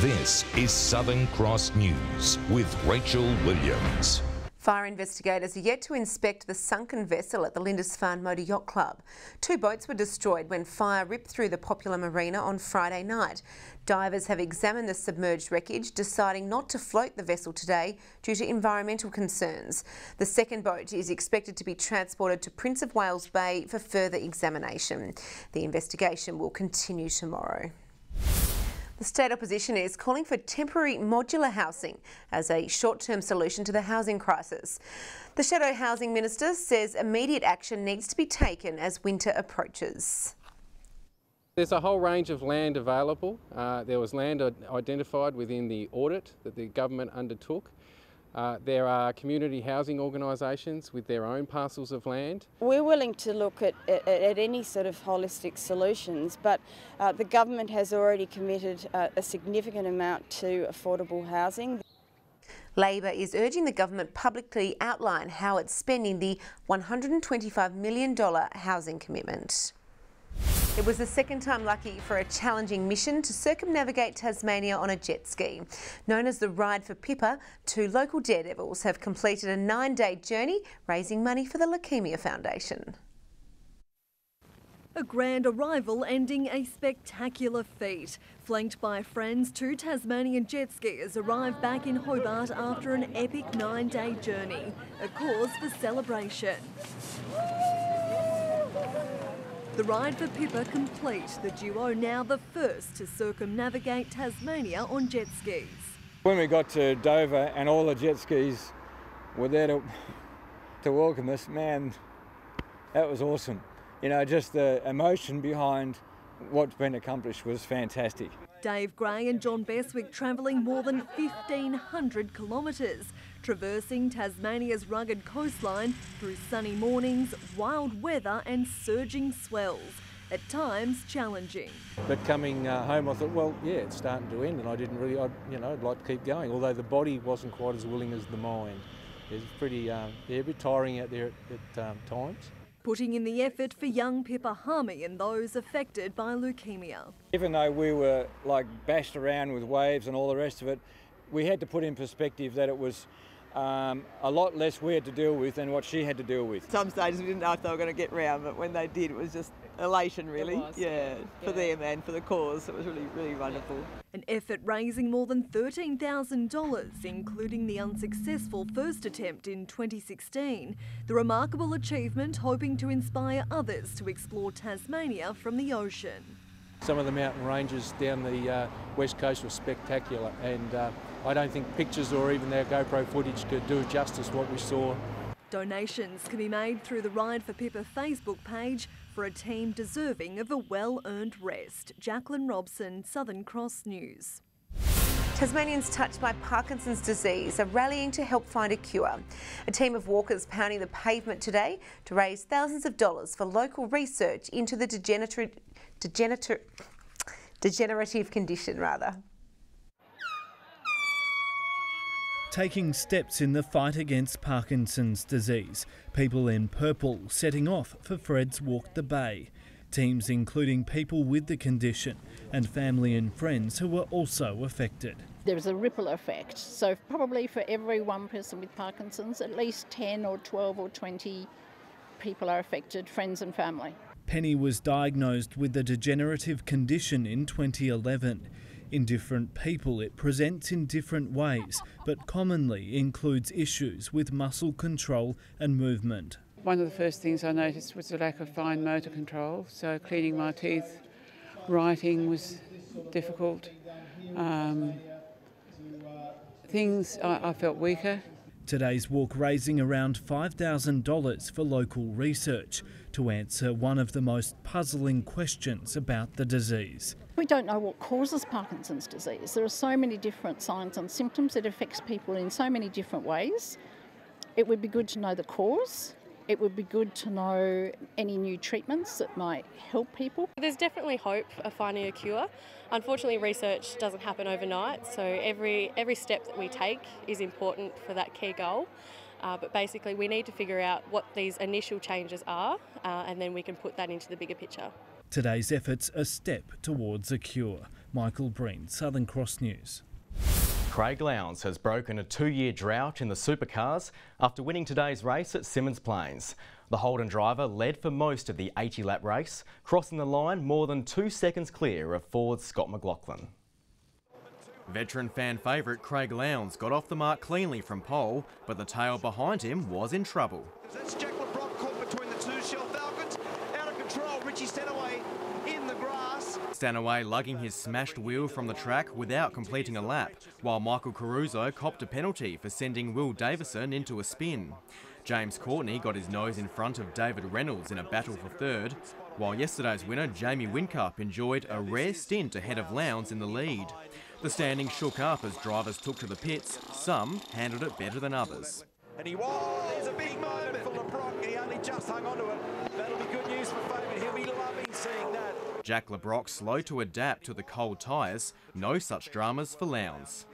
This is Southern Cross News with Rachel Williams. Fire investigators are yet to inspect the sunken vessel at the Lindisfarne Motor Yacht Club. 2 boats were destroyed when fire ripped through the popular marina on Friday night. Divers have examined the submerged wreckage, deciding not to float the vessel today due to environmental concerns. The second boat is expected to be transported to Prince of Wales Bay for further examination. The investigation will continue tomorrow. The state opposition is calling for temporary modular housing as a short-term solution to the housing crisis. The Shadow Housing Minister says immediate action needs to be taken as winter approaches. There's a whole range of land available. There was land identified within the audit that the government undertook. There are community housing organisations with their own parcels of land. We're willing to look at any sort of holistic solutions, but the government has already committed a significant amount to affordable housing. Labor is urging the government publicly outline how it's spending the $125 million housing commitment. It was the second time lucky for a challenging mission to circumnavigate Tasmania on a jet ski. Known as the Ride for Pippa, 2 local daredevils have completed a 9-day journey raising money for the Leukemia Foundation. A grand arrival ending a spectacular feat. Flanked by friends, 2 Tasmanian jet skiers arrived back in Hobart after an epic 9-day journey, a cause for celebration. The Ride for Pippa complete, the duo now the first to circumnavigate Tasmania on jet skis. When we got to Dover and all the jet skis were there to welcome us, man, that was awesome. You know, just the emotion behind what's been accomplished was fantastic. Dave Gray and John Beswick travelling more than 1,500 kilometres, traversing Tasmania's rugged coastline through sunny mornings, wild weather and surging swells, at times challenging. But coming home I thought, well, yeah, it's starting to end and I didn't really, I'd like to keep going, although the body wasn't quite as willing as the mind. It's pretty, a bit tiring out there at times. Putting in the effort for young Pippa Harmy and those affected by leukemia. Even though we were like bashed around with waves and all the rest of it, we had to put in perspective that it was a lot less we had to deal with than what she had to deal with. Some stages we didn't know if they were going to get round, but when they did, it was just elation really. For them and for the cause. It was really, really wonderful. An effort raising more than $13,000, including the unsuccessful first attempt in 2016. The remarkable achievement hoping to inspire others to explore Tasmania from the ocean. Some of the mountain ranges down the west coast were spectacular, and I don't think pictures or even their GoPro footage could do justice what we saw. Donations can be made through the Ride for Pippa Facebook page for a team deserving of a well-earned rest. Jacqueline Robson, Southern Cross News. Tasmanians touched by Parkinson's disease are rallying to help find a cure. A team of walkers pounding the pavement today to raise thousands of dollars for local research into the degenerative condition. Taking steps in the fight against Parkinson's disease, people in purple setting off for Fred's Walk the Bay. Teams including people with the condition and family and friends who were also affected. There's a ripple effect, so probably for every one person with Parkinson's, at least 10 or 12 or 20 people are affected, friends and family. Penny was diagnosed with the degenerative condition in 2011. In different people, it presents in different ways, but commonly includes issues with muscle control and movement. One of the first things I noticed was the lack of fine motor control, so cleaning my teeth, writing was difficult. I felt weaker. Today's walk raising around $5,000 for local research to answer one of the most puzzling questions about the disease. We don't know what causes Parkinson's disease. There are so many different signs and symptoms. It affects people in so many different ways. It would be good to know the cause. It would be good to know any new treatments that might help people. There's definitely hope of finding a cure. Unfortunately, research doesn't happen overnight, so every step that we take is important for that key goal. But basically, we need to figure out what these initial changes are, and then we can put that into the bigger picture. Today's effort's a step towards a cure. Michael Breen, Southern Cross News. Craig Lowndes has broken a 2-year drought in the supercars after winning today's race at Symmons Plains. The Holden driver led for most of the 80-lap race, crossing the line more than 2 seconds clear of Ford's Scott McLaughlin. Veteran fan favourite Craig Lowndes got off the mark cleanly from pole, but the tail behind him was in trouble. That's Jacquelin caught between the two Shell Falcons. Out of control, Richie Stanaway in the grass. Stanaway lugging his smashed wheel from the track without completing a lap, while Michael Caruso copped a penalty for sending Will Davison into a spin. James Courtney got his nose in front of David Reynolds in a battle for third, while yesterday's winner Jamie Whincup enjoyed a rare stint ahead of Lowndes in the lead. The standing shook up as drivers took to the pits. Some handled it better than others. And there's a big moment for LeBrock. He only just hung onto it. That'll be good news for Fabian. He'll be loving seeing that. Jack LeBrock slow to adapt to the cold tyres. No such dramas for Lowndes.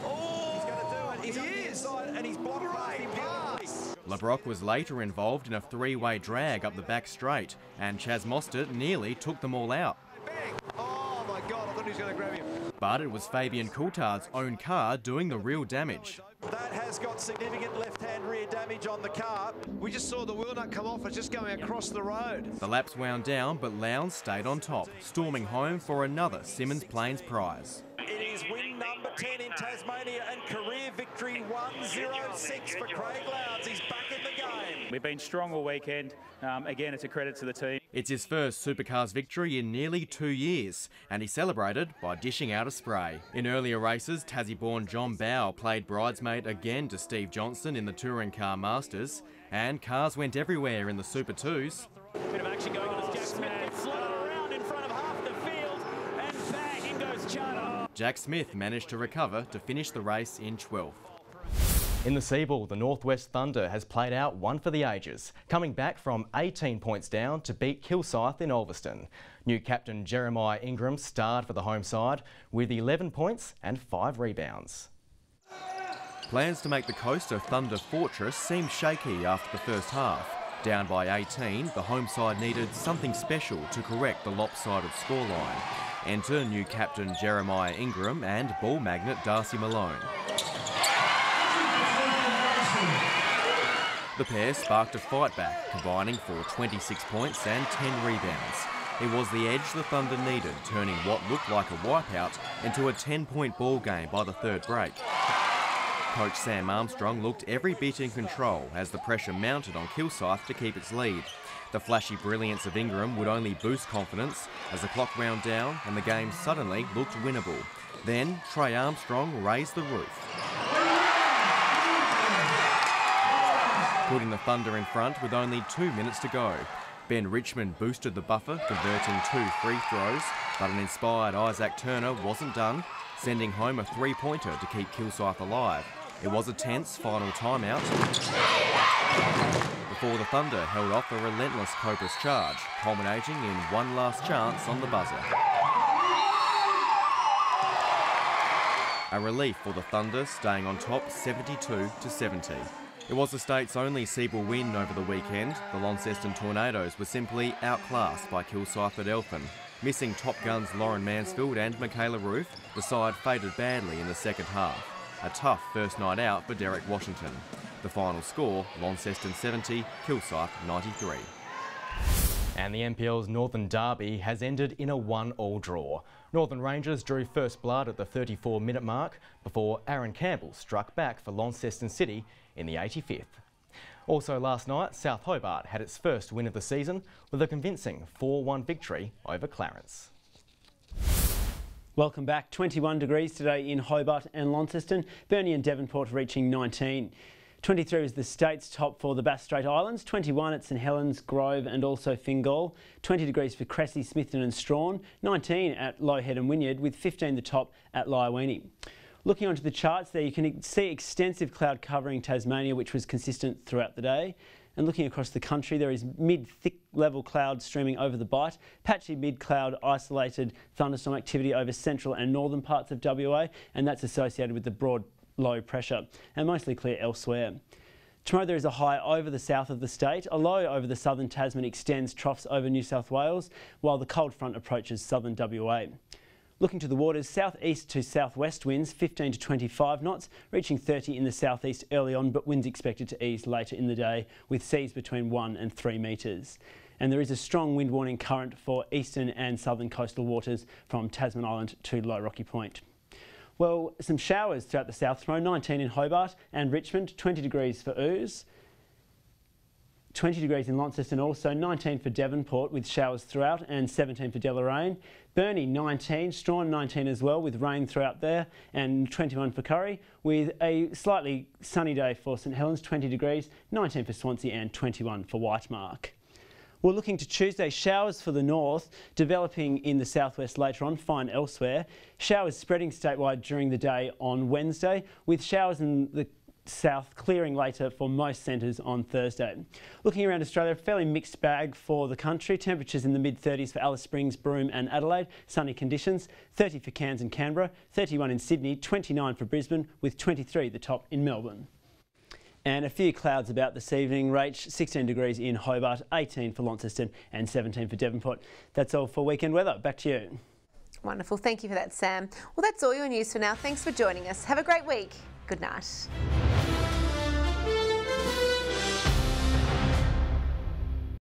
Oh, he's going to do it. He's on the inside and he's blocked right pass. LeBrock was later involved in a three-way drag up the back straight, and Chaz Mostert nearly took them all out. Bang! Oh my God, I thought he was going to grab him. But it was Fabian Coulthard's own car doing the real damage. That has got significant left-hand rear damage on the car. We just saw the wheel nut come off. It's just going across the road. The laps wound down, but Lowndes stayed on top, storming home for another Symmons Plains prize. It is win number 10 in Tasmania and career victory 106 for Craig Lowndes. He's back in the game. We've been strong all weekend. Again, it's a credit to the team. It's his first supercars victory in nearly 2 years, and he celebrated by dishing out a spray. In earlier races, Tassie-born John Bowe played bridesmaid again to Steve Johnson in the Touring Car Masters, and cars went everywhere in the Super 2s. Bit of action going on as Jack Smith floated around in front of half the field, and bang, in goes Charter. Jack Smith managed to recover to finish the race in 12th. In the Seaball, the Northwest Thunder has played out one for the ages, coming back from 18 points down to beat Kilsyth in Ulverston. New captain Jeremiah Ingram starred for the home side with 11 points and 5 rebounds. Plans to make the coast a Thunder fortress seem shaky after the first half. Down by 18, the home side needed something special to correct the lopsided scoreline. Enter new captain Jeremiah Ingram and ball magnet Darcy Malone. The pair sparked a fight back, combining for 26 points and 10 rebounds. It was the edge the Thunder needed, turning what looked like a wipeout into a 10-point ball game by the third break. Coach Sam Armstrong looked every bit in control as the pressure mounted on Kilsyth to keep its lead. The flashy brilliance of Ingram would only boost confidence as the clock wound down and the game suddenly looked winnable. Then Trey Armstrong raised the roof, putting the Thunder in front with only 2 minutes to go. Ben Richmond boosted the buffer, converting 2 free throws, but an inspired Isaac Turner wasn't done, sending home a three-pointer to keep Kilsyth alive. It was a tense final timeout before the Thunder held off a relentless Cobras charge, culminating in one last chance on the buzzer. A relief for the Thunder, staying on top 72-70. It was the state's only Seaball win over the weekend. The Launceston Tornadoes were simply outclassed by Kilsyth at Elphin. Missing top guns Lauren Mansfield and Michaela Roof, the side faded badly in the second half. A tough first night out for Derek Washington. The final score, Launceston 70, Kilsyth 93. And the NPL's Northern Derby has ended in a 1-all draw. Northern Rangers drew first blood at the 34-minute mark before Aaron Campbell struck back for Launceston City in the 85th. Also last night, South Hobart had its first win of the season with a convincing 4-1 victory over Clarence. Welcome back. 21 degrees today in Hobart and Launceston. Burnie and Devonport reaching 19. 23 is the state's top for the Bass Strait Islands, 21 at St Helens, Grove and also Fingal, 20 degrees for Cressy, Smithton and Strawn, 19 at Low Head and Wynyard with 15 the top at Lyowini. Looking onto the charts there, you can see extensive cloud covering Tasmania, which was consistent throughout the day. And looking across the country, there is mid-thick level cloud streaming over the Bight, patchy mid-cloud isolated thunderstorm activity over central and northern parts of WA, and that's associated with the broad low pressure, and mostly clear elsewhere. Tomorrow there is a high over the south of the state, a low over the southern Tasman extends troughs over New South Wales, while the cold front approaches southern WA. Looking to the waters, southeast to southwest winds 15 to 25 knots, reaching 30 in the southeast early on, but winds expected to ease later in the day with seas between 1 and 3 metres. And there is a strong wind warning current for eastern and southern coastal waters from Tasman Island to Low Rocky Point. Well, some showers throughout the south tomorrow, 19 in Hobart and Richmond, 20 degrees for Ouse, 20 degrees in Launceston also, 19 for Devonport with showers throughout and 17 for Deloraine. Burnie 19, Strawn 19 as well with rain throughout there, and 21 for Curry with a slightly sunny day for St Helens, 20 degrees, 19 for Swansea and 21 for Whitemark. We're looking to Tuesday, showers for the north, developing in the southwest later on, fine elsewhere. Showers spreading statewide during the day on Wednesday, with showers in the south clearing later for most centres on Thursday. Looking around Australia, a fairly mixed bag for the country. Temperatures in the mid-30s for Alice Springs, Broome and Adelaide. Sunny conditions. 30 for Cairns and Canberra, 31 in Sydney, 29 for Brisbane, with 23 the top in Melbourne. And a few clouds about this evening. Rach, 16 degrees in Hobart, 18 for Launceston and 17 for Devonport. That's all for weekend weather. Back to you. Wonderful. Thank you for that, Sam. Well, that's all your news for now. Thanks for joining us. Have a great week. Good night.